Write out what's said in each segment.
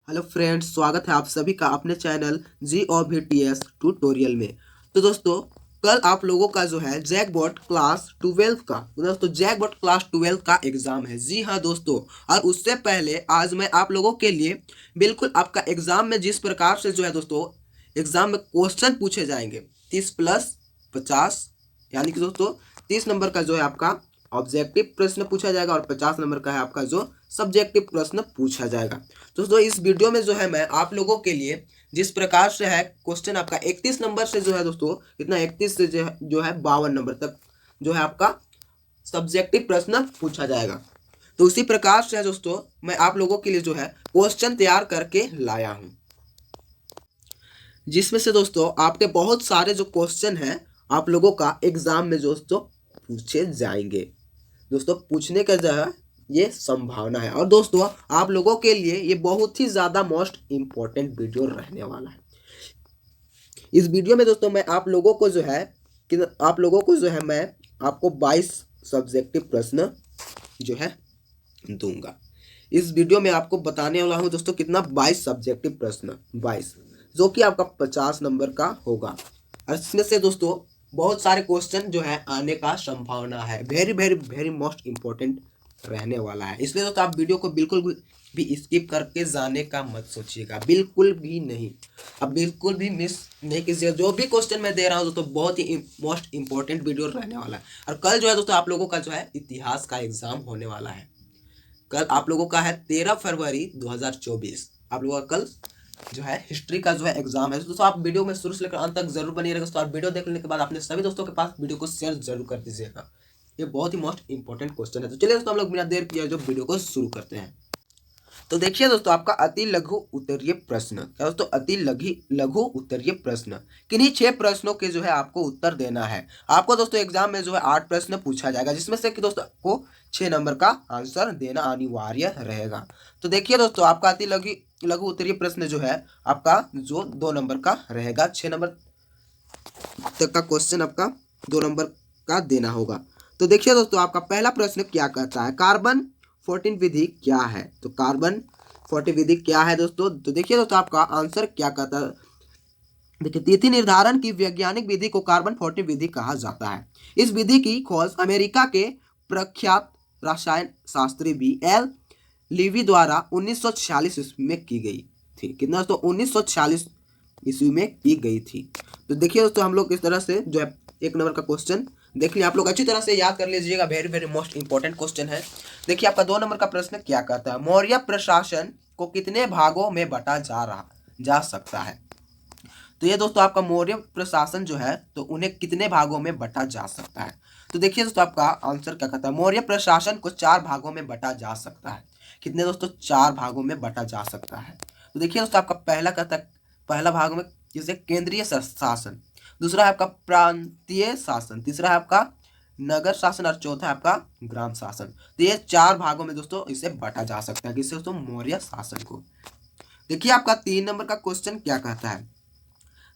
Hello friends, स्वागत है आप सभी का अपने चैनल GOVTS ट्यूटोरियल में। तो दोस्तों, कल आप लोगों का जो है जैकबॉट क्लास 12 का जैकबॉट क्लास 12 का एग्जाम है। जी हाँ दोस्तों, और उससे पहले आज मैं आप लोगों के लिए बिल्कुल आपका एग्जाम में जिस प्रकार से जो है दोस्तों एग्जाम में क्वेश्चन पूछे जाएंगे 30+50, यानी कि दोस्तों 30 नंबर का जो है आपका ऑब्जेक्टिव प्रश्न पूछा जाएगा और 50 नंबर का है आपका जो सब्जेक्टिव प्रश्न पूछा जाएगा। दोस्तों इस वीडियो में जो है मैं आप लोगों के लिए जिस प्रकार से है क्वेश्चन आपका 31 नंबर से जो है दोस्तों इतना 31 से जो है 52 नंबर तक जो है आपका सब्जेक्टिव प्रश्न पूछा जाएगा। तो उसी प्रकार से है दोस्तों मैं आप लोगों के लिए जो है क्वेश्चन तैयार करके लाया हूं, जिसमें से दोस्तों आपके बहुत सारे जो क्वेश्चन हैं आप लोगों का एग्जाम में दोस्तों पूछे जाएंगे। दोस्तों पूछने का जो है ये संभावना है, और दोस्तों आप लोगों के लिए ये बहुत ही ज़्यादा मोस्ट इम्पोर्टेंट वीडियो रहने वाला है। इस वीडियो में दोस्तों मैं आप लोगों को जो है मैं आपको 22 सब्जेक्टिव प्रश्न जो है दूंगा। इस वीडियो में आपको बताने वाला हूँ दोस्तों कितना 22 सब्जेक्टिव प्रश्न 22, जो कि आपका 50 नंबर का होगा। और इसमें से दोस्तों बहुत सारे क्वेश्चन जो है आने का संभावना है, very very very most important रहने वाला है। इसलिए दोस्तों आप वीडियो को बिल्कुल भी स्किप करके जाने का मत सोचिएगा, बिल्कुल भी नहीं। अब बिल्कुल भी मिस नहीं कीजिएगा, जो भी क्वेश्चन मैं दे रहा हूँ दोस्तों बहुत ही मोस्ट इम्पोर्टेंट वीडियो रहने वाला है। और कल जो है दोस्तों आप लोगों का जो है इतिहास का एग्जाम होने वाला है। कल आप लोगों का है 13 फरवरी 2024, आप लोगों का कल जो है हिस्ट्री का जो है एग्जाम है। दोस्तों आप वीडियो में शुरू से लेकर अंत तक जरूर बने रहेगा दोस्तों, और वीडियो देखने के बाद अपने सभी दोस्तों के पास वीडियो को शेयर जरूर कर दीजिएगा। ये बहुत ही मोस्ट इंपॉर्टेंट क्वेश्चन है। तो चलिए दोस्तों हम लोग बिना देर किए जो वीडियो को शुरू करते हैं। तो देखिए दोस्तों आपका अति लघु उत्तरीय प्रश्न, क्या दोस्तों अति लघु उत्तरीय प्रश्न, किन्हीं 6 प्रश्नों के जो है आपको उत्तर देना है। आपको दोस्तों एग्जाम में जो है 8 प्रश्न पूछा जाएगा, जिसमें से कि दोस्तों आपको 6 नंबर का आंसर देना अनिवार्य रहेगा। तो देखिए दोस्तों आपका अति लघु उत्तरीय प्रश्न जो है आपका जो 2 नंबर का रहेगा, 6 नंबर तक का क्वेश्चन आपका 2 नंबर का देना होगा। तो देखिए दोस्तों आपका पहला प्रश्न क्या कहता है, कार्बन 14 विधि क्या है। तो कार्बन 14 विधि क्या है दोस्तों, तो देखिए दोस्तों आपका आंसर क्या कहता है। देखिए तिथि निर्धारण की वैज्ञानिक विधि को कार्बन 14 विधि कहा जाता है। इस विधि की खोज अमेरिका के प्रख्यात रसायन शास्त्री BL लीवी द्वारा 1946 ईस्वी में की गई थी। कितना दोस्तों 1946 ईस्वी में की गई थी। तो देखिए दोस्तों हम लोग इस तरह से जो है 1 नंबर का क्वेश्चन देख लिया, आप लोग अच्छी तरह से याद कर लीजिएगा, very very most important question है। देखिए आपका 2 नंबर का प्रश्न क्या कहता है, मौर्य प्रशासन को कितने भागों में बांटा जा सकता है। तो ये दोस्तों आपका मौर्य प्रशासन जो है तो उन्हें कितने भागों में बांटा जा सकता है। तो देखिए दोस्तों आपका आंसर क्या कहता है, मौर्य प्रशासन को 4 भागों में बांटा जा सकता है। कितने दोस्तों 4 भागों में बांटा जा सकता है। तो देखिए दोस्तों आपका पहला कहता है, पहला भाग में जैसे केंद्रीय शासन, दूसरा है आपका प्रांतीय शासन, तीसरा है आपका नगर शासन और चौथा है आपका ग्राम शासन। तो ये 4 भागों में दोस्तों इसे बांटा जा सकता है, किससे दोस्तों मौर्य शासन को। देखिए आपका 3 नंबर का क्वेश्चन क्या कहता है,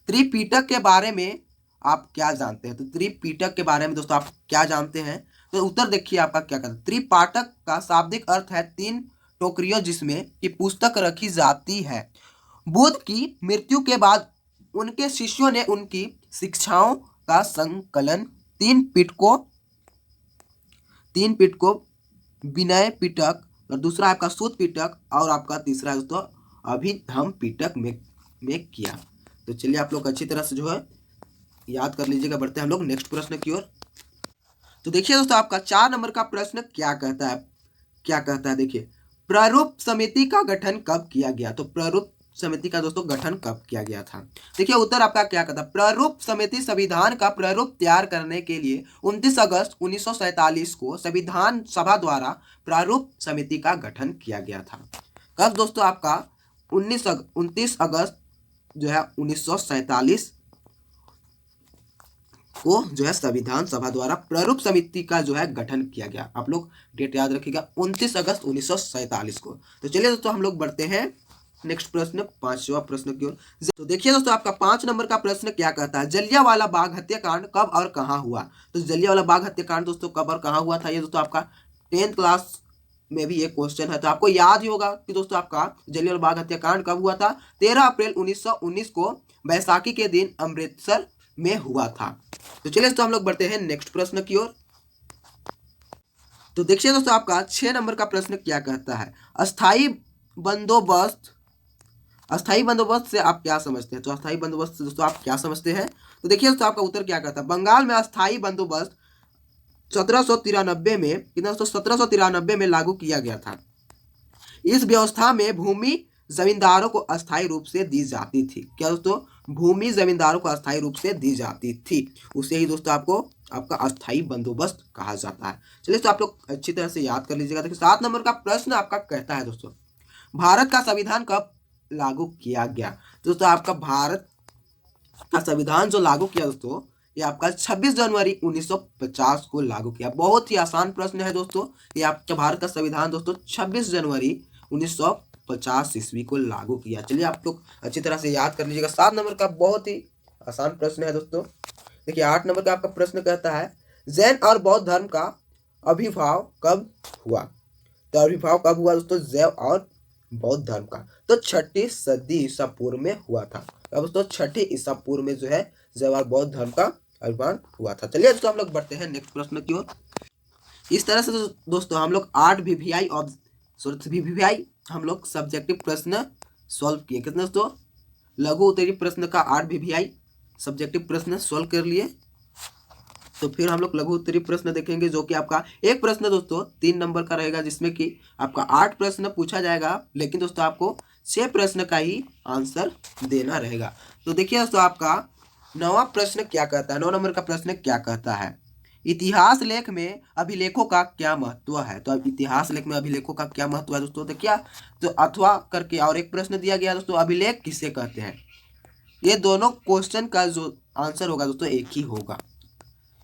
त्रिपिटक के बारे में आप क्या जानते हैं। तो त्रिपिटक के बारे में दोस्तों आप क्या जानते हैं। तो उत्तर देखिए आपका क्या कहता है, त्रिपाठक का शाब्दिक अर्थ है 3 टोकरियों जिसमें कि पुस्तक रखी जाती है। बुद्ध की मृत्यु के बाद उनके शिष्यों ने उनकी शिक्षाओं का संकलन 3 पिटकों विनय पिटक, और दूसरा आपका सूत पिटक, और आपका तीसरा दोस्तों अभिधम पिटक में किया। तो चलिए आप लोग अच्छी तरह से जो है याद कर लीजिएगा। बढ़ते हैं हम लोग नेक्स्ट प्रश्न की ओर। तो देखिए दोस्तों आपका 4 नंबर का प्रश्न क्या कहता है, देखिए प्रारूप समिति का गठन कब किया गया। तो प्रारूप समिति का दोस्तों गठन कब किया गया था। देखिए उत्तर आपका क्या कहता है, प्रारूप समिति संविधान का प्रारूप तैयार करने के लिए 29 अगस्त 1947 को संविधान सभा द्वारा प्रारूप समिति का गठन किया गया था। कब दोस्तों आपका 29 अगस्त जो है 1947 को जो है संविधान सभा द्वारा प्रारूप समिति का जो है गठन किया गया। आप लोग डेट याद रखिएगा 29 अगस्त 1947 को। तो चलिए दोस्तों हम लोग बढ़ते हैं नेक्स्ट प्रश्न 5वां प्रश्न की ओर। तो देखिए दोस्तों आपका 5 नंबर का प्रश्न क्या कहता है, जलियांवाला बाग हत्याकांड कब और कहां हुआ। तो जलियांवाला बाग हत्याकांड दोस्तों कब और कहां हुआ था, ये दोस्तों आपका 10th क्लास में भी एक क्वेश्चन है। तो आपको याद ही होगा कि दोस्तों आपका जलियांवाला बाग हत्याकांड कब हुआ था? 13 अप्रैल 1919 को बैसाखी के दिन अमृतसर में हुआ था। तो चलिए दोस्तों हम लोग बढ़ते हैं नेक्स्ट प्रश्न की ओर। तो देखिए दोस्तों आपका 6 नंबर का प्रश्न क्या कहता है? अस्थाई बंदोबस्त। अस्थाई बंदोबस्त से आप क्या समझते हैं? तो अस्थाई बंदोबस्त से दोस्तों आप क्या समझते हैं? तो देखिए दोस्तों आपका उत्तर क्या कहता है? बंगाल में अस्थाई बंदोबस्त 1793 में कितना दोस्तों? 1793 में लागू किया गया था। इस व्यवस्था में भूमि जमींदारों को अस्थायी रूप से दी जाती थी। क्या दोस्तों? भूमि जमींदारों को अस्थायी रूप से दी जाती थी। उसे ही दोस्तों आपको आपका अस्थायी बंदोबस्त कहा जाता है। चलिए तो आप लोग अच्छी तरह से याद कर लीजिएगा। देखिए 7 नंबर का प्रश्न आपका कहता है दोस्तों, भारत का संविधान कब लागू किया गया? तो दोस्तों आपका भारत का संविधान जो लागू किया दोस्तों, ये आपका 26 जनवरी 1950 को लागू किया। बहुत ही आसान प्रश्न है दोस्तों। ये आपका भारत का संविधान दोस्तों 26 जनवरी 1950 ईस्वी को लागू किया। चलिए आप लोग अच्छी तरह से याद कर लीजिएगा। 7 नंबर का बहुत ही आसान प्रश्न है दोस्तों। देखिए 8 नंबर का आपका प्रश्न कहता है, जैन और बौद्ध धर्म का आविर्भाव कब हुआ? तो आविर्भाव कब हुआ दोस्तों जैन और बौद्ध धर्म का? तो 6ठी सदी ईसा पूर्व में हुआ था। अब दोस्तों 6ठी ईसा पूर्व में जो है जैन और बौद्ध धर्म का आविर्भाव हुआ था। चलिए दोस्तों हम लोग बढ़ते हैं नेक्स्ट प्रश्न की ओर। इस तरह से दोस्तों हम लोग 8 वीवीआई और वीवीआई हम लोग सब्जेक्टिव प्रश्न सॉल्व किए। कितने दोस्तों? लघु उत्तरीय प्रश्न का 8 वीवीआई सब्जेक्टिव प्रश्न सॉल्व कर लिए। तो फिर हम लोग लघु उत्तरीय प्रश्न देखेंगे, जो कि आपका एक प्रश्न दोस्तों 3 नंबर का रहेगा, जिसमें कि आपका 8 प्रश्न पूछा जाएगा, लेकिन दोस्तों आपको 6 प्रश्न का ही आंसर देना रहेगा। तो देखिए दोस्तों आपका 9वां प्रश्न क्या कहता है? 9 नंबर का प्रश्न क्या कहता है? इतिहास लेख में अभिलेखों का क्या महत्व है? तो अब इतिहास लेख में अभिलेखों का क्या महत्व है दोस्तों? देखिए तो अथवा करके और एक प्रश्न दिया गया दोस्तों, अभिलेख किसे कहते हैं? ये दोनों क्वेश्चन का जो आंसर होगा दोस्तों एक ही होगा।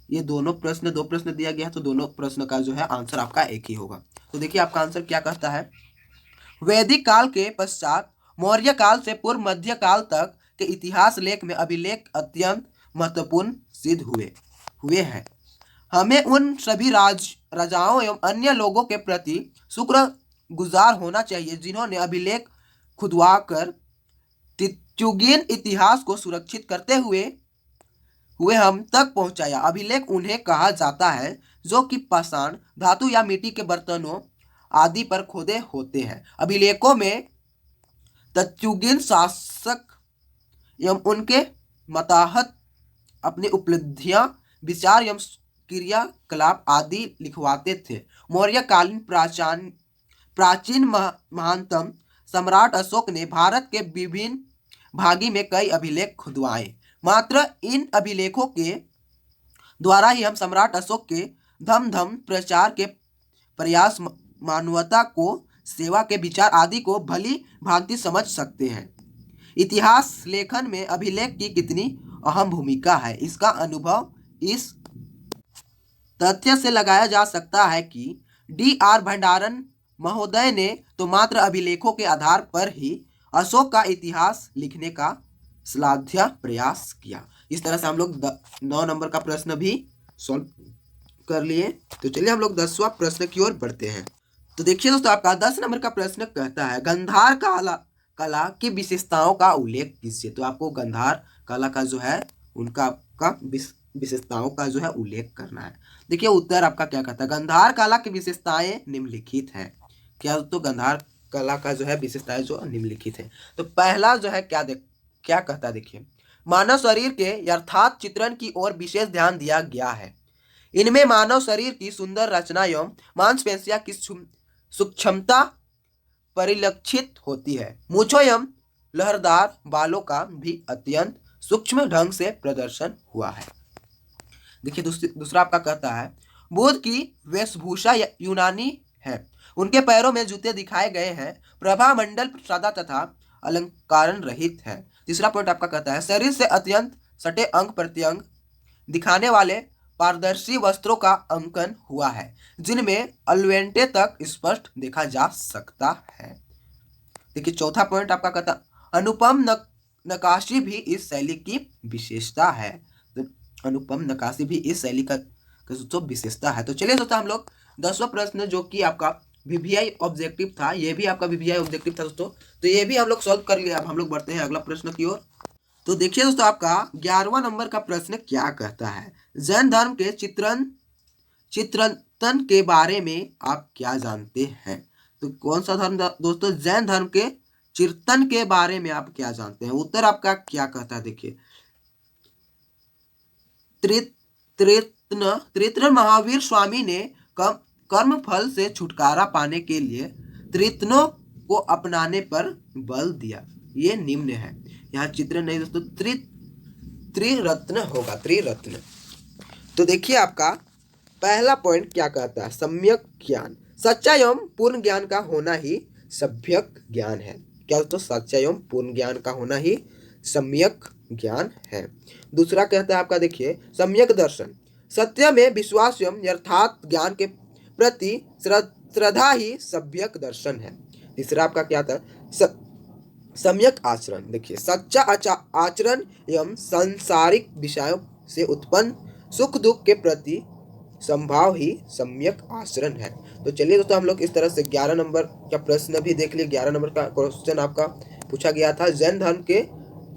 ये दोनों प्रश्न, 2 प्रश्न दिया गया है, तो दोनों प्रश्न का जो है आंसर आपका एक ही होगा। तो देखिए आपका आंसर क्या कहता है? वैदिक काल के पश्चात मौर्य काल से पूर्व मध्य काल तक के इतिहास लेख में अभिलेख अत्यंत महत्वपूर्ण सिद्ध हुए हैं। हमें उन सभी राजाओं एवं अन्य लोगों के प्रति शुक्रगुजार होना चाहिए जिन्होंने अभिलेख खुदवाकर त्रियुगीन इतिहास को सुरक्षित करते हुए हम तक पहुंचाया। अभिलेख उन्हें कहा जाता है जो कि पाषाण, धातु या मिट्टी के बर्तनों आदि पर खोदे होते हैं। अभिलेखों में त्रियुगीन शासक एवं उनके मातहत अपनी उपलब्धियां, विचार एवं क्रियाकलाप आदि लिखवाते थे। मौर्यकालीन प्राचीन महानतम सम्राट अशोक ने भारत के विभिन्न भागी में कई अभिलेख खुदवाए। मात्र इन अभिलेखों के द्वारा ही हम सम्राट अशोक के धम प्रचार के प्रयास, मानवता को सेवा के विचार आदि को भली भांति समझ सकते हैं। इतिहास लेखन में अभिलेख की कितनी अहम भूमिका है, इसका अनुभव इस तथ्य से लगाया जा सकता है कि D.R. भंडारन महोदय ने तो मात्र अभिलेखों के आधार पर ही अशोक का इतिहास लिखने का श्लाघ्य प्रयास किया। इस तरह से हम लोग 9 नंबर का प्रश्न भी सॉल्व कर लिए। तो चलिए हम लोग 10वां प्रश्न की ओर बढ़ते हैं। तो देखिए दोस्तों आपका 10 नंबर का प्रश्न कहता है, गंधार कला की विशेषताओं का उल्लेख कीजिए। तो आपको गंधार कला का जो है उनका विशेषताओं का जो है उल्लेख करना है। देखिए उत्तर आपका क्या कहता है? गंधार कला की विशेषताएं निम्नलिखित है। क्या दोस्तों? गंधार कला का जो है विशेषताएं जो निम्नलिखित है। तो पहला जो है क्या कहता है? देखिए मानव शरीर के यथार्थ चित्रण की ओर विशेष ध्यान दिया गया है। इनमें मानव शरीर की सुंदर रचना एवं मांसपेशियां की सूक्ष्मता परिलक्षित होती है। मूंछों एवं लहरदार बालों का भी अत्यंत सूक्ष्म ढंग से प्रदर्शन हुआ है। देखिए दूसरा आपका कहता है, बुद्ध की वेशभूषा यूनानी है। उनके पैरों में जूते दिखाए गए हैं। प्रभा मंडल सादा तथा अलंकारण रहित है। तीसरा पॉइंट आपका कहता है, शरीर से अत्यंत सटे अंग प्रत्यंग दिखाने वाले पारदर्शी वस्त्रों का अंकन हुआ है, जिनमें अलवेंटे तक स्पष्ट देखा जा सकता है। देखिए चौथा पॉइंट आपका कहता है, अनुपम नक्काशी भी इस शैली की विशेषता है। तो अनुपम नक्काशी भी इस शैली का विशेषता है। तो चलिए दोस्तों हम लोग 10वां प्रश्न जो कि आपका वीवीआई ऑब्जेक्टिव था, ये भी आपका वीवीआई ऑब्जेक्टिव था दोस्तों। तो ये भी हम लोग सॉल्व कर लिया। अब हम लोग बढ़ते हैं अगला प्रश्न की ओर। तो देखिए दोस्तों, आपका 11वां नंबर का प्रश्न क्या कहता है, जैन धर्म के चित्रतन के बारे में आप क्या जानते हैं। तो कौन सा धर्म दोस्तों, जैन धर्म के चिरतन के बारे में आप क्या जानते हैं। उत्तर आपका क्या कहता है, देखिए त्रितन महावीर स्वामी ने कर्म फल से छुटकारा पाने के लिए त्रितनों को अपनाने पर बल दिया। ये निम्न है, यहाँ चित्र नहीं दोस्तों, त्रिरत्न होगा, त्रिरत्न। तो देखिए आपका पहला पॉइंट क्या कहता है, सम्यक ज्ञान, सच्चा एवं पूर्ण ज्ञान का होना ही सम्यक ज्ञान है। क्या दोस्तों, सच्चा एवं पूर्ण ज्ञान का होना ही सम्यक ज्ञान है। दूसरा कहता है आपका, देखिए सम्यक दर्शन, सत्य में विश्वास एवं यथार्थ ज्ञान के प्रति श्रद्धा ही सम्यक दर्शन है। तीसरा आपका क्या था, सम्यक आचरण, देखिए सच्चा आचरण एवं सांसारिक विषयों से उत्पन्न सुख दुख के प्रति संभाव ही सम्यक आचरण है। तो चलिए दोस्तों, हम लोग इस तरह से 11 नंबर का प्रश्न भी देख लिए। 11 नंबर का क्वेश्चन आपका पूछा गया था, जैन धर्म के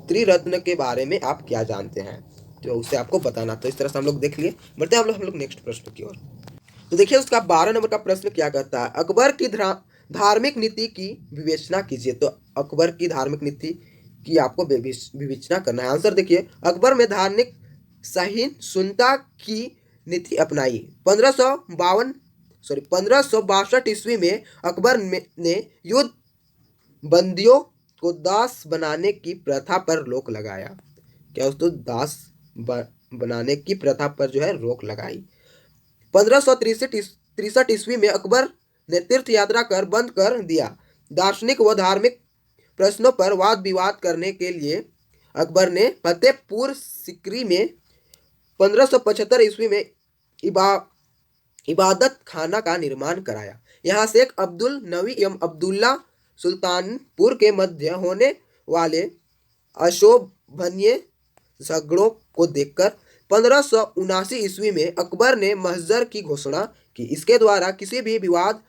त्रिरत्न के बारे में आप क्या जानते हैं, तो उसे आपको बताना। तो इस तरह से हम लोग देख लिए। बढ़ते हैं हम लोग नेक्स्ट प्रश्न की ओर। तो देखिए उसका 12 नंबर का प्रश्न क्या कहता है, अकबर की धार्मिक नीति की विवेचना कीजिए। तो अकबर की धार्मिक नीति की आपको विवेचना करना है। आंसर देखिए, अकबर में धार्मिक सहिष्णुता की नीति अपनाई। 1562 ईस्वी में अकबर ने युद्ध बंदियों को दास बनाने की प्रथा पर रोक लगाया। क्या दोस्तों, दास बनाने की प्रथा पर जो है रोक लगाई। 1563 ईस्वी में अकबर ने तीर्थ यात्रा कर बंद कर दिया। दार्शनिक व धार्मिक प्रश्नों पर वाद विवाद करने के लिए अकबर ने फतेहपुर सिकरी में 1575 ईस्वी में इबादत खाना का निर्माण कराया। यहाँ शेख अब्दुल नवी एवं अब्दुल्ला सुल्तानपुर के मध्य होने वाले अशोभनीय झगड़ों को देखकर 1579 ईस्वी में अकबर ने महजर की घोषणा की। इसके द्वारा किसी भी विवाद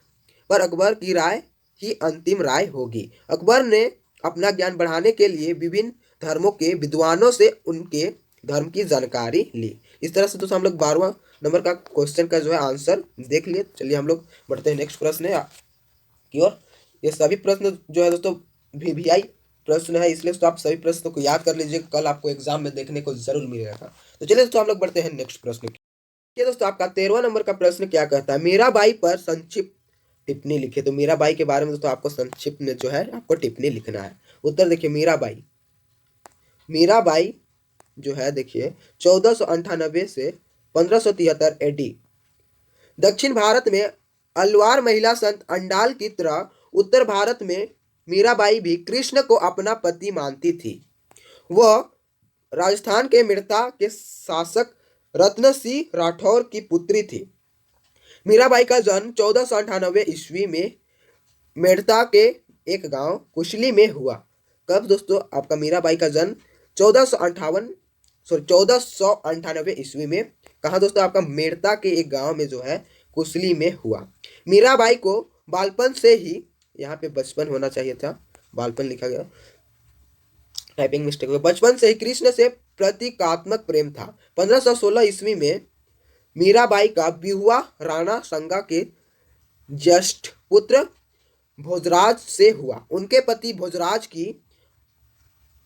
पर अकबर की राय ही अंतिम राय होगी। अकबर ने अपना ज्ञान बढ़ाने के लिए विभिन्न धर्मों के विद्वानों से उनके धर्म की जानकारी ली। इस तरह से दोस्तों हम लोग 12वां नंबर का क्वेश्चन का जो है आंसर देख लिए। चलिए हम लोग बढ़ते हैं नेक्स्ट प्रश्न की ओर। ये सभी प्रश्न जो है दोस्तों वीवीआई प्रश्न है, इसलिए तो आप सभी प्रश्नों को याद कर लीजिए, कल आपको एग्जाम में देखने को जरूर मिलेगा। तो चलिए दोस्तों हम लोग बढ़ते हैं नेक्स्ट प्रश्न की। ये दोस्तों आपका 13वां नंबर का प्रश्न क्या कहता है, मीराबाई पर संक्षिप्त टिप्पणी लिखे। तो मीराबाई के बारे में दोस्तों आपको संक्षिप्त में जो है आपको टिप्पणी लिखना है। उत्तर देखिए, मीराबाई जो है देखिए 1498 से 1573 एडी दक्षिण भारत में अलवार महिला संत अंडाल की तरह उत्तर भारत में मीराबाई भी कृष्ण को अपना पति मानती थी। वह राजस्थान के मेड़ता के शासक रत्न सिंह राठौर की पुत्री थी। मीराबाई का जन्म 1498 ईस्वी में मेड़ता के एक गांव कुशली में हुआ। कब दोस्तों, आपका मीराबाई का जन्म 1498 ईस्वी में कहाँ दोस्तों, आपका मेड़ता के एक गांव में जो है कुशली में हुआ। मीराबाई को बालपन से ही, यहाँ पे बचपन होना चाहिए था, बालपन लिखा गया, टाइपिंग मिस्टेक हुआ। बचपन से ही कृष्ण से प्रतीकात्मक प्रेम था। 1516 ईस्वी में मीराबाई का विवाह राणा संगा के ज्येष्ठ पुत्र भोजराज से हुआ। उनके पति भोजराज की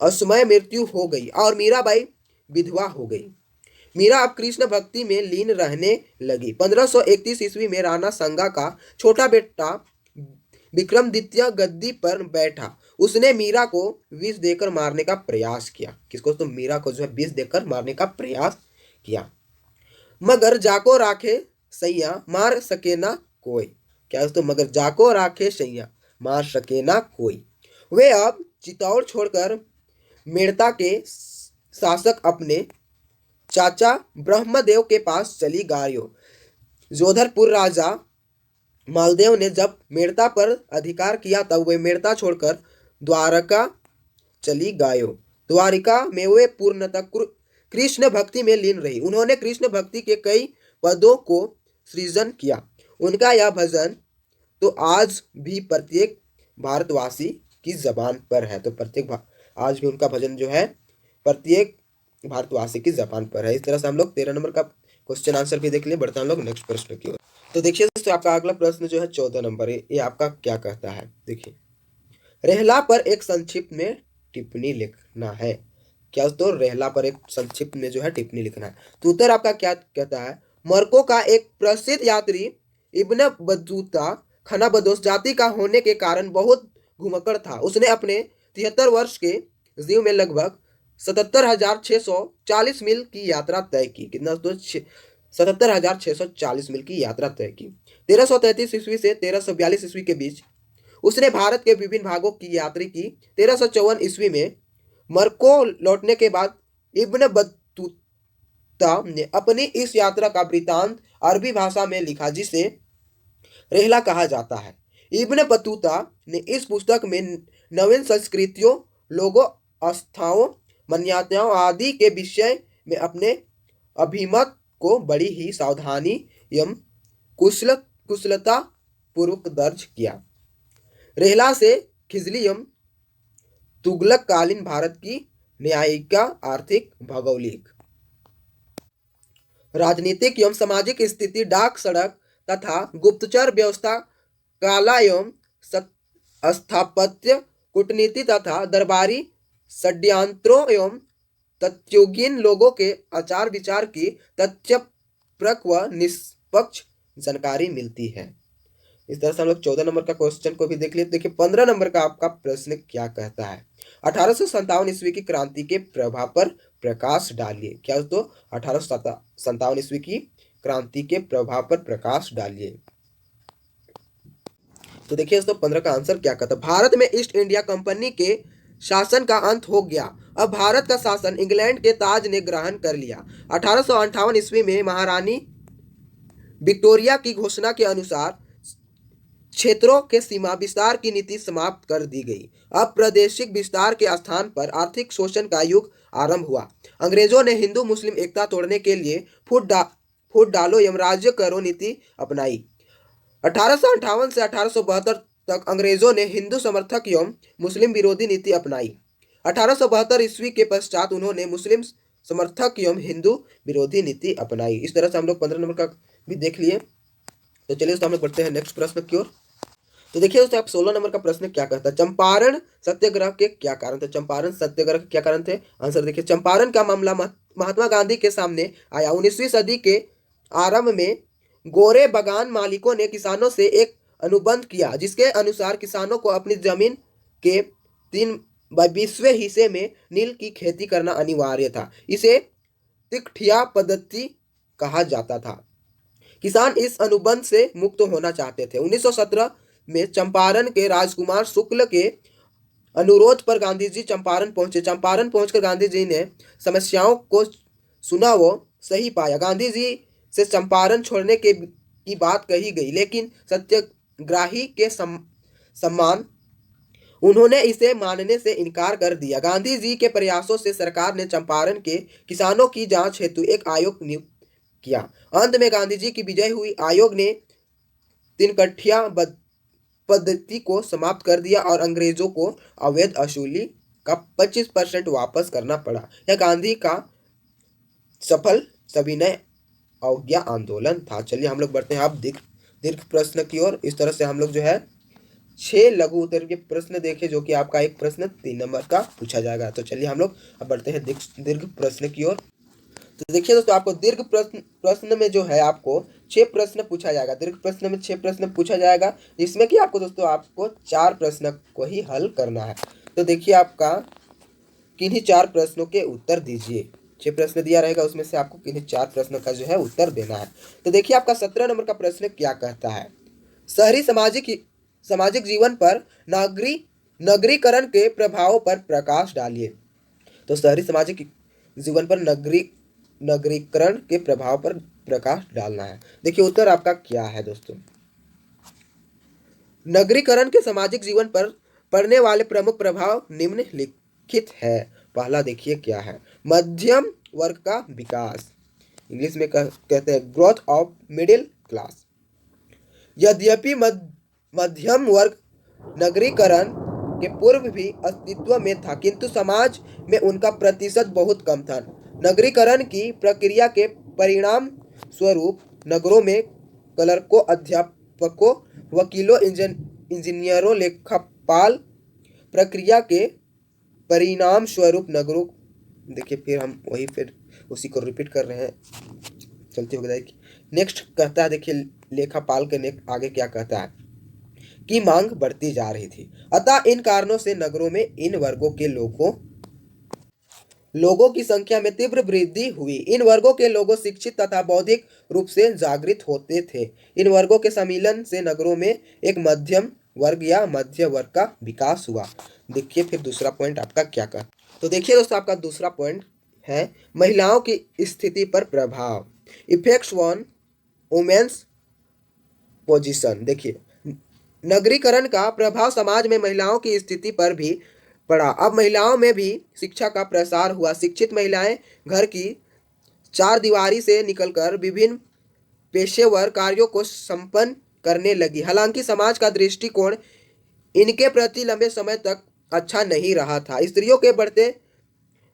असमय मृत्यु हो गई और मीराबाई विधवा हो गई। मीरा अब कृष्ण भक्ति में लीन रहने लगी। 1531 ईस्वी में राणा संगा का छोटा बेटा विक्रमादित्य गद्दी पर बैठा। उसने मीरा को विष देकर मारने का प्रयास किया। किसको? तो मीरा को जो है विष देकर मारने का प्रयास किया। मगर जाको राखे सैया मार सके ना कोई। क्या दोस्तों? मगर जाको राखे सैया मार सके ना कोई। वे अब चित्तौड़ छोड़कर मेड़ता के शासक अपने चाचा ब्रह्मदेव के पास चली गायो। जोधपुर राजा मालदेव ने जब मेड़ता पर अधिकार किया तब वे मेड़ता छोड़कर द्वारका चली गायो। द्वारिका में वे पूर्णतः कृष्ण भक्ति में लीन रही। उन्होंने कृष्ण भक्ति के कई पदों को सृजन किया। उनका यह भजन तो आज भी प्रत्येक भारतवासी की जबान पर है। तो आज भी उनका भजन जो है प्रत्येक भारतवासी की जबान पर है। इस तरह से हम लोग 13 नंबर का क्वेश्चन आंसर भी देख लिए। बढ़ते हैं हम लोग नेक्स्ट प्रश्न की ओर। तो देखिए दोस्तों, आपका अगला प्रश्न जो है 14 नंबर है, ये आपका क्या कहता है। देखिए, रेहला पर एक संक्षिप्त में टिप्पणी लिखना है। क्या दोस्तों, रेहला पर एक संक्षिप्त में जो है टिप्पणी लिखना है। तो उत्तर आपका क्या कहता है। मोरक्को का एक प्रसिद्ध यात्री इब्न बतूता खनाबदोस जाति का होने के कारण बहुत घुमक्कड़ था। उसने अपने 73 वर्ष के जीव में लगभग 77,640 मील की यात्रा तय की। कितना दोस्तों, 77,640 मील की यात्रा तय की। 1333 ईस्वी से 1342 ईस्वी के बीच उसने भारत के विभिन्न भागों की यात्रा की। 1354 ईस्वी में मोरक्को लौटने के बाद इब्न बतूता ने अपनी इस यात्रा का वृतांत अरबी भाषा में लिखा, जिसे रेहला कहा जाता है। इब्न बतूता ने इस पुस्तक में नवीन संस्कृतियों, लोगों, आस्थाओं, मान्यताओं आदि के विषय में अपने अभिमत को बड़ी ही सावधानी एवं कुशलता पूर्वक दर्ज किया। रेहला से खिजली एवं तुगलक कालीन भारत की न्यायिक, आर्थिक, भौगोलिक, राजनीतिक एवं सामाजिक स्थिति, डाक सड़क तथा गुप्तचर व्यवस्था, कला एवं स्थापत्य, कूटनीति तथा दरबारी षड्यंत्रों एवं तत्योगीन लोगों के आचार विचार की तथ्यपरक व निष्पक्ष जानकारी मिलती है। इस तरह से हम लोग 14 नंबर का क्वेश्चन को भी देख लिए। देखिए 15 नंबर का आपका प्रश्न क्या कहता है। 1857 ईस्वी की क्रांति के प्रभाव पर प्रकाश डालिए। क्या दोस्तों, 1857 ईस्वी की क्रांति के प्रभाव पर प्रकाश डालिए। तो देखिए दोस्तों, 15 का आंसर क्या कहता है। भारत में ईस्ट इंडिया कंपनी के शासन का अंत हो गया। अब भारत का शासन इंग्लैंड के ताज ने ग्रहण कर लिया। 1858 ईस्वी में महारानी विक्टोरिया की घोषणा के अनुसार क्षेत्रों के सीमा विस्तार की नीति समाप्त कर दी गई। अब प्रादेशिक विस्तार के स्थान पर आर्थिक शोषण का युग आरंभ हुआ। अंग्रेजों ने हिंदू मुस्लिम एकता तोड़ने के लिए फूट डालो एवं राज्य करो नीति अपनाई। 1858 से 1872 तक अंग्रेजों ने हिंदू समर्थक एवं मुस्लिम विरोधी नीति अपनाई। 1872 ईस्वी के पश्चात उन्होंने मुस्लिम समर्थक एवं हिंदू विरोधी नीति अपनाई। इस तरह से हम लोग 15 नंबर का भी देख लिए। तो चलिए दोस्तों, हम लोग बढ़ते हैं नेक्स्ट प्रश्न की ओर। तो देखिए दोस्तों, आप 16 नंबर का प्रश्न क्या कहता है। चंपारण सत्याग्रह के क्या कारण थे। चंपारण सत्याग्रह के क्या कारण थे। आंसर देखिए, चंपारण का मामला महात्मा गांधी के सामने आया। 19वीं सदी के आरंभ में गोरे बागान मालिकों ने किसानों से एक अनुबंध किया, जिसके अनुसार किसानों को अपनी जमीन के 3/20 हिस्से में नील की खेती करना अनिवार्य था। इसे तिकठिया पद्धति कहा जाता था। किसान इस अनुबंध से मुक्त होना चाहते थे। 1917 में चंपारण के राजकुमार शुक्ल के अनुरोध पर गांधी जी चंपारण पहुंचे। चंपारण पहुंचकर गांधी जी ने समस्याओं को सुना व सही पाया। गांधी जी से चंपारण छोड़ने की बात कही गई, लेकिन सत्याग्रही के सम्मान उन्होंने इसे मानने से इनकार कर दिया। गांधी जी के प्रयासों से सरकार ने चंपारण के किसानों की जांच हेतु एक आयोग नियुक्त किया। अंत में गांधी जी की विजय हुई। आयोग ने तिनकठिया पद्धति को समाप्त कर दिया और अंग्रेजों को अवैध वसूली का 25% वापस करना पड़ा। यह गांधी का सफल सविनय अवज्ञा आंदोलन था। चलिए हम लोग बढ़ते हैं अब दीर्घ प्रश्न की ओर। इस तरह से हम लोग जो है 6 लघु उत्तर के प्रश्न देखे, जो कि आपका एक प्रश्न 3 नंबर का पूछा जाएगा। तो चलिए हम लोग अब बढ़ते हैं दीर्घ प्रश्न की ओर। तो देखिए दोस्तों, आपको दीर्घ प्रश्न में जो है आपको 6 प्रश्न पूछा जाएगा। दीर्घ प्रश्न में 6 प्रश्न पूछा जाएगा, जिसमें कि आपको दोस्तों आपको 4 प्रश्न को ही हल करना है। तो देखिए, आपका किन्हीं 4 प्रश्नों के उत्तर दीजिए। 6 प्रश्न दिया रहेगा, उसमें से आपको किन्हीं 4 प्रश्न का जो है उत्तर देना है। तो देखिए, आपका 17 नंबर का प्रश्न क्या कहता है। शहरी सामाजिक जीवन पर नगरीकरण के प्रभावों पर प्रकाश डालिए। तो शहरी सामाजिक जीवन पर नगरीकरण के प्रभाव पर प्रकाश डालना है। देखिए उत्तर आपका क्या है दोस्तों। नगरीकरण के सामाजिक जीवन पर पड़ने वाले प्रमुख प्रभाव निम्नलिखित है। पहला देखिए क्या है, मध्यम वर्ग का विकास, इंग्लिश में कहते हैं ग्रोथ ऑफ मिडिल क्लास। यद्यपि मध्यम वर्ग नगरीकरण के पूर्व भी अस्तित्व में था, किंतु समाज में उनका प्रतिशत बहुत कम था। नगरीकरण की प्रक्रिया के परिणाम स्वरूप नगरों में क्लर्कों, अध्यापकों, वकीलों, इंजीनियरों, लेखापाल प्रक्रिया के परिणाम स्वरूप नगरों, देखिए फिर हम वही फिर उसी को रिपीट कर रहे हैं, चलती हो गई। नेक्स्ट कहता है, देखिए लेखापाल के नेक्स्ट आगे क्या कहता है कि मांग बढ़ती जा रही थी, अतः इन कारणों से नगरों में इन वर्गों के लोगों की संख्या में तीव्र वृद्धि हुई। इन वर्गों के लोग शिक्षित तथा बौद्धिक रूप से जागृत होते थे। इन वर्गों के सम्मिलन से नगरों में एक मध्यम वर्ग या मध्य वर्ग का विकास हुआ। देखिए फिर दूसरा पॉइंट आपका क्या कहता है। तो देखिए दोस्तों, आपका दूसरा पॉइंट है महिलाओं की स्थिति पर प्रभाव, इफेक्ट्स ऑन वुमेन्स पोजीशन। देखिए नगरीकरण का प्रभाव समाज में महिलाओं की स्थिति पर भी पड़ा। अब महिलाओं में भी शिक्षा का प्रसार हुआ। शिक्षित महिलाएं घर की चार दीवारी से निकलकर विभिन्न पेशेवर कार्यों को संपन्न करने लगी। हालांकि समाज का दृष्टिकोण इनके प्रति लंबे समय तक अच्छा नहीं रहा था। स्त्रियों के बढ़ते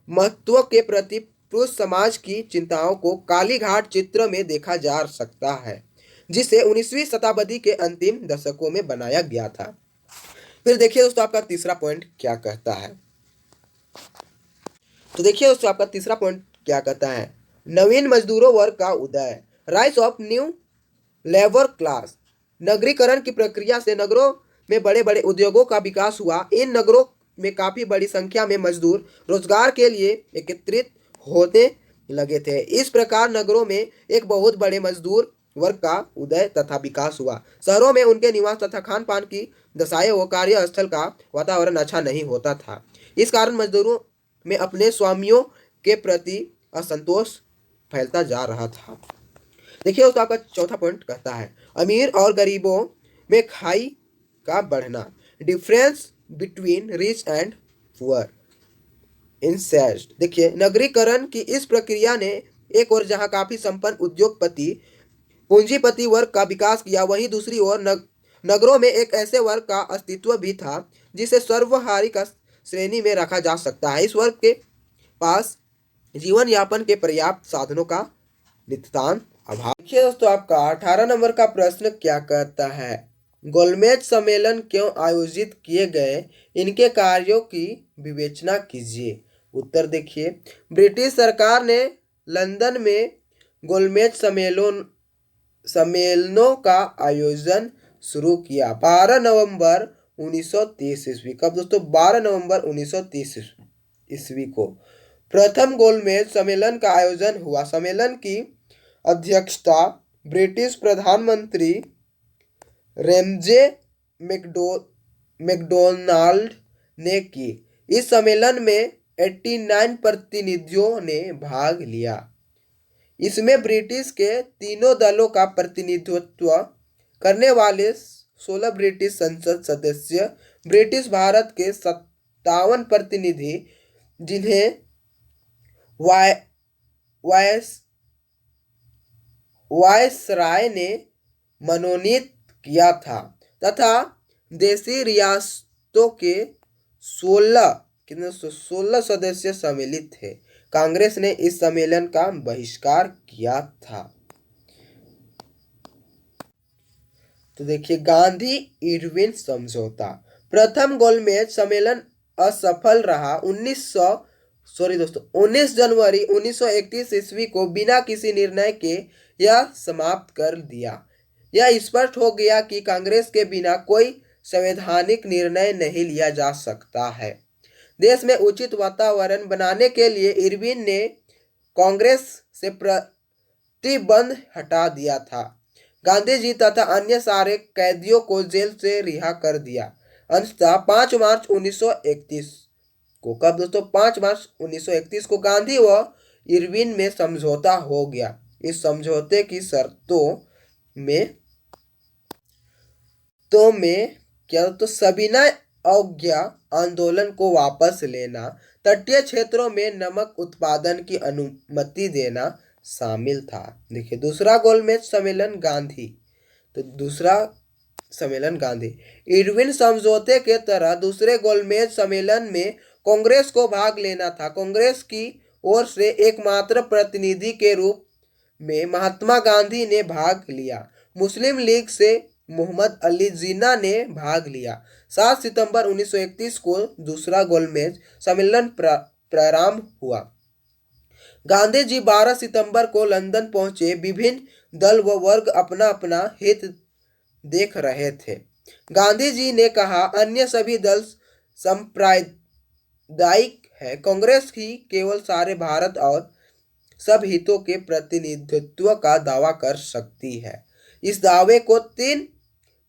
महत्व के प्रति पुरुष समाज की चिंताओं को कालीघाट चित्र में देखा जा सकता है, जिसे 19वीं शताब्दी के अंतिम दशकों में बनाया गया था। फिर देखिए दोस्तों, आपका तीसरा पॉइंट क्या कहता है। तो देखिए दोस्तों, आपका तीसरा पॉइंट क्या कहता है, नवीन मजदूरों वर्ग का उदय, rise of new labour class. नगरीकरण की प्रक्रिया से नगरों में बड़े बड़े उद्योगों का विकास हुआ। इन नगरों में काफी बड़ी संख्या में मजदूर रोजगार के लिए एकत्रित होने लगे थे। इस प्रकार नगरों में एक बहुत बड़े मजदूर वर्ग का उदय तथा विकास हुआ। शहरों में उनके निवास तथा खान पान की दशाएं व कार्यस्थल का वातावरण अच्छा नहीं होता था। इस कारण मजदूरों में अपने स्वामियों के प्रति असंतोष फैलता जा रहा था। देखिए दोस्तों, आपका चौथा पॉइंट कहता है अमीर और गरीबों में खाई का बढ़ना, difference between rich and poor incest. देखिए नगरीकरण की इस प्रक्रिया ने एक ओर जहां काफी संपन्न उद्योगपति पूंजीपति वर्ग का विकास किया, वहीं दूसरी ओर नगरों में एक ऐसे वर्ग का अस्तित्व भी था जिसे सर्वहारिक श्रेणी में रखा जा सकता है। इस वर्ग के पास जीवन यापन के पर्याप्त साधनों का नितांत अभाव। देखिए दोस्तों, आपका 18 नंबर का प्रश्न क्या कहता है, गोलमेज सम्मेलन क्यों आयोजित किए गए, इनके कार्यों की विवेचना कीजिए। उत्तर देखिए, ब्रिटिश सरकार ने लंदन में गोलमेज सम्मेलनों का आयोजन शुरू किया 12 नवंबर 1930 ईस्वी। कब दोस्तों, 12 नवंबर 1930 ईस्वी को प्रथम गोलमेज सम्मेलन का आयोजन हुआ। सम्मेलन की अध्यक्षता ब्रिटिश प्रधानमंत्री रैमजे मैकडोनाल्ड ने की। इस सम्मेलन में 89 प्रतिनिधियों ने भाग लिया। इसमें ब्रिटिश के तीनों दलों का प्रतिनिधित्व करने वाले 16 ब्रिटिश संसद सदस्य, ब्रिटिश भारत के 57 प्रतिनिधि, जिन्हें वायसराय ने मनोनीत किया था, तथा देशी रियासतों के 16 सदस्य सम्मिलित थे। कांग्रेस ने इस सम्मेलन का बहिष्कार किया था। तो देखिए गांधी इरविन समझौता। प्रथम गोलमेज सम्मेलन असफल रहा। 19 जनवरी 1931 ईस्वी को बिना किसी निर्णय के यह समाप्त कर दिया। यह स्पष्ट हो गया कि कांग्रेस के बिना कोई संवैधानिक निर्णय नहीं लिया जा सकता है। देश में उचित वातावरण बनाने के लिए इरविन ने कांग्रेस से प्रतिबंध हटा दिया था। गांधी जी तथा अन्य सारे कैदियों को जेल से रिहा कर दिया। अंततः 5 मार्च 1931 को, कब दोस्तों, 5 मार्च 1931 को गांधी व इरविन में समझौता हो गया। इस समझौते की शर्तों में क्या तो सविनय अवज्ञा आंदोलन को वापस लेना, तटीय क्षेत्रों में नमक उत्पादन की अनुमति देना शामिल था। देखिए दूसरा गोलमेज सम्मेलन गांधी। तो दूसरा सम्मेलन गांधी। इरविन समझौते के तरह दूसरे गोलमेज सम्मेलन में कांग्रेस को भाग लेना था। कांग्रेस की ओर से एकमात्र प्रतिनिधि के रूप में महात्मा गांधी ने भाग लिया। मुस्लिम लीग से मोहम्मद अली जिन्ना ने भाग लिया। 7 सितंबर 1931 को दूसरा गोलमेज सम्मेलन प्रारंभ हुआ। गांधी जी 12 सितंबर को लंदन पहुंचे। विभिन्न दल व वर्ग अपना अपना हित देख रहे थे। गांधी जी ने कहा, अन्य सभी दल सांप्रदायिक है, कांग्रेस ही केवल सारे भारत और सब हितों के प्रतिनिधित्व का दावा कर सकती है। इस दावे को 3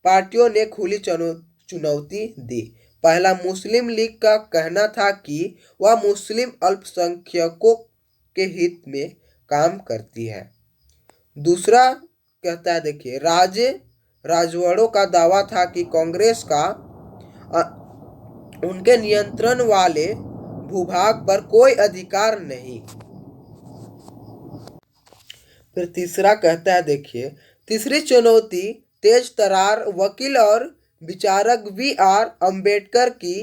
पार्टियों ने खुली चुनौती दी। पहला, मुस्लिम लीग का कहना था कि वह मुस्लिम अल्पसंख्यकों के हित में काम करती है। दूसरा कहता है, देखिए, राजवड़ों का दावा था कि कांग्रेस का उनके नियंत्रण वाले भूभाग पर कोई अधिकार नहीं। फिर तीसरा कहता है, देखिए, तीसरी चुनौती तेज तर्रार वकील और विचारक बी.आर. अम्बेडकर की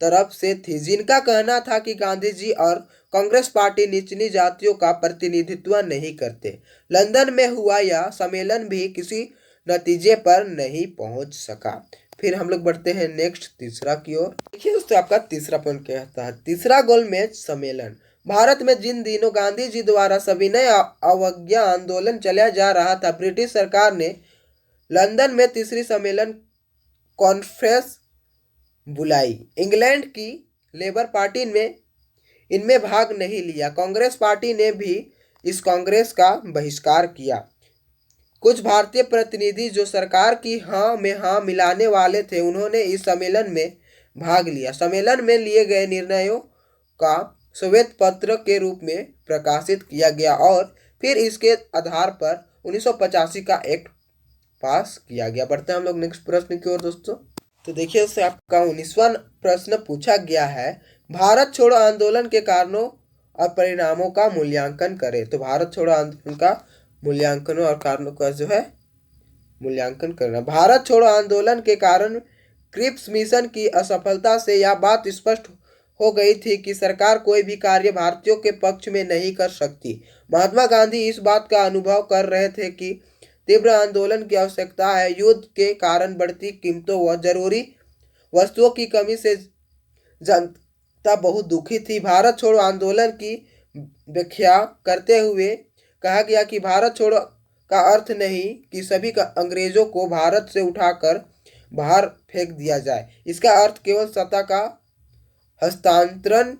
तरफ से थी, जिनका कहना था कि गांधी जी और कांग्रेस पार्टी निचली जातियों का प्रतिनिधित्व नहीं करते। लंदन में हुआ यह सम्मेलन भी किसी नतीजे पर नहीं पहुंच सका। फिर हम लोग बढ़ते हैं नेक्स्ट तीसरा की ओर। देखिए दोस्तों, आपका तीसरा पॉइंट कहता है, तीसरा गोलमेज सम्मेलन। भारत में जिन दिनों गांधी जी द्वारा सविनय अवज्ञा आंदोलन चलाया जा रहा था, ब्रिटिश सरकार ने लंदन में तीसरी सम्मेलन कॉन्फ्रेंस बुलाई। इंग्लैंड की लेबर पार्टी ने इनमें भाग नहीं लिया। कांग्रेस पार्टी ने भी इस कांग्रेस का बहिष्कार किया। कुछ भारतीय प्रतिनिधि जो सरकार की हाँ में हाँ मिलाने वाले थे, उन्होंने इस सम्मेलन में भाग लिया। सम्मेलन में लिए गए निर्णयों का श्वेत पत्र के रूप में प्रकाशित किया गया और फिर इसके आधार पर 1985 का एक्ट पास किया गया। बढ़ते हैं हम लोग नेक्स्ट प्रश्न की ओर दोस्तों। तो देखिए, उससे आपका 19वां प्रश्न पूछा गया है, भारत छोड़ो आंदोलन के कारणों और परिणामों का मूल्यांकन करें। तो भारत छोड़ो आंदोलन का मूल्यांकन और कारणों का जो है मूल्यांकन करना। भारत छोड़ो आंदोलन के कारण क्रिप्स मिशन की असफलता से यह बात स्पष्ट हो गई थी कि सरकार कोई भी कार्य भारतीयों के पक्ष में नहीं कर सकती। महात्मा गांधी इस बात का अनुभव कर रहे थे कि तीव्र आंदोलन की आवश्यकता है। युद्ध के कारण बढ़ती कीमतों व जरूरी वस्तुओं की कमी से जनता बहुत दुखी थी। भारत छोड़ो आंदोलन की व्याख्या करते हुए कहा गया कि भारत छोड़ो का अर्थ नहीं कि सभी अंग्रेजों को भारत से उठाकर बाहर फेंक दिया जाए। इसका अर्थ केवल सत्ता का हस्तांतरण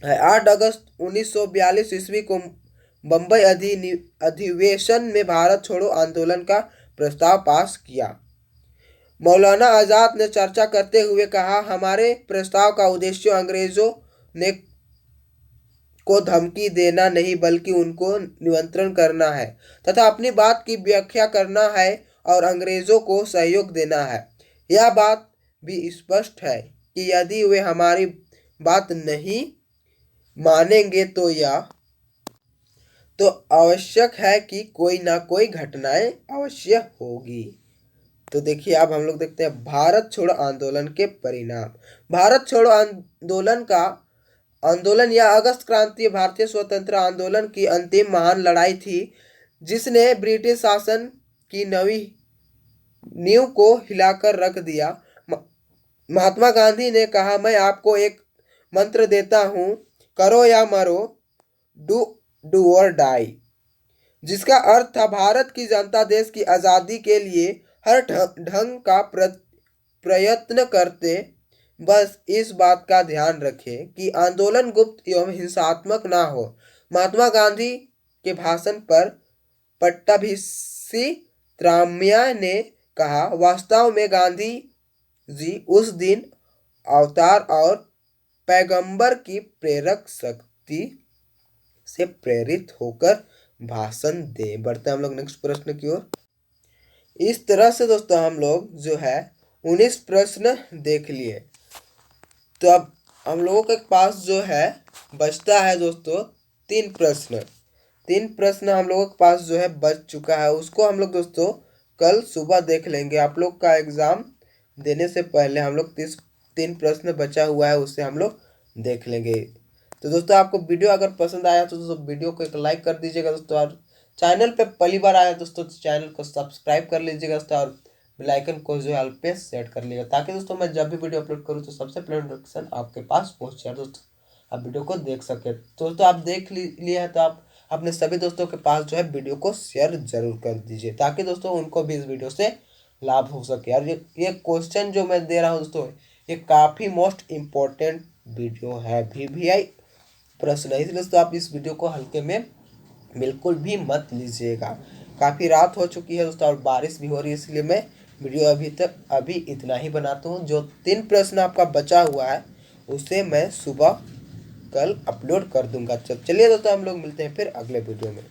है। 8 अगस्त 1942 ईस्वी को बम्बई अधिवेशन में भारत छोड़ो आंदोलन का प्रस्ताव पास किया। मौलाना आजाद ने चर्चा करते हुए कहा, हमारे प्रस्ताव का उद्देश्य अंग्रेजों ने को धमकी देना नहीं बल्कि उनको नियंत्रण करना है तथा अपनी बात की व्याख्या करना है और अंग्रेजों को सहयोग देना है। यह बात भी स्पष्ट है कि यदि वे हमारी बात नहीं मानेंगे तो आवश्यक है कि कोई ना कोई घटनाएं अवश्य होगी। तो देखिए, अब हम लोग देखते हैं भारत छोड़ो आंदोलन के परिणाम। भारत छोड़ो आंदोलन या अगस्त क्रांति भारतीय स्वतंत्र आंदोलन की अंतिम महान लड़ाई थी, जिसने ब्रिटिश शासन की नींव को हिलाकर रख दिया। महात्मा गांधी ने कहा, मैं आपको एक मंत्र देता हूं, करो या मरो, डू और डाई, जिसका अर्थ था भारत की जनता देश की आज़ादी के लिए हर ढंग का प्रयत्न करते। बस इस बात का ध्यान रखें कि आंदोलन गुप्त एवं हिंसात्मक ना हो। महात्मा गांधी के भाषण पर पट्टाभिषेक त्राम्या ने कहा, वास्तव में गांधी जी उस दिन अवतार और पैगंबर की प्रेरक शक्ति से प्रेरित होकर भाषण दे। बढ़ते हम लोग नेक्स्ट प्रश्न की ओर। इस तरह से दोस्तों हम लोग जो है 19 प्रश्न देख लिए। तो अब हम लोगों के पास जो है बचता है दोस्तों 3 प्रश्न। 3 प्रश्न हम लोगों के पास जो है बच चुका है, उसको हम लोग दोस्तों कल सुबह देख लेंगे। आप लोग का एग्ज़ाम देने से पहले हम लोग 3 प्रश्न बचा हुआ है, उससे हम लोग देख लेंगे। तो दोस्तों आपको वीडियो अगर पसंद आया तो दोस्तों वीडियो को एक लाइक कर दीजिएगा दोस्तों, और चैनल पे पहली बार आया दोस्तों तो चैनल को सब्सक्राइब कर लीजिएगा दोस्तों, और बेल आइकन को जो है ऑल पे सेट कर लीजिएगा, ताकि दोस्तों मैं जब भी वीडियो अपलोड करूँ तो सबसे पहले नोटिफिकेशन आपके पास पहुँच जाए दोस्तों, आप वीडियो को देख सके। तो दोस्तों आप देख लिया है तो आप अपने सभी दोस्तों के पास जो है वीडियो को शेयर जरूर कर दीजिए, ताकि दोस्तों उनको भी इस वीडियो से लाभ हो सके। और ये क्वेश्चन जो मैं दे रहा हूँ दोस्तों, ये काफ़ी मोस्ट इम्पोर्टेंट वीडियो है, VVI प्रश्न है, इसलिए दोस्तों आप इस वीडियो को हल्के में बिल्कुल भी मत लीजिएगा। काफ़ी रात हो चुकी है दोस्तों और बारिश भी हो रही है, इसलिए मैं वीडियो अभी इतना ही बनाता हूँ। जो 3 प्रश्न आपका बचा हुआ है उसे मैं सुबह कल अपलोड कर दूंगा। चलिए दोस्तों हम लोग मिलते हैं फिर अगले वीडियो में।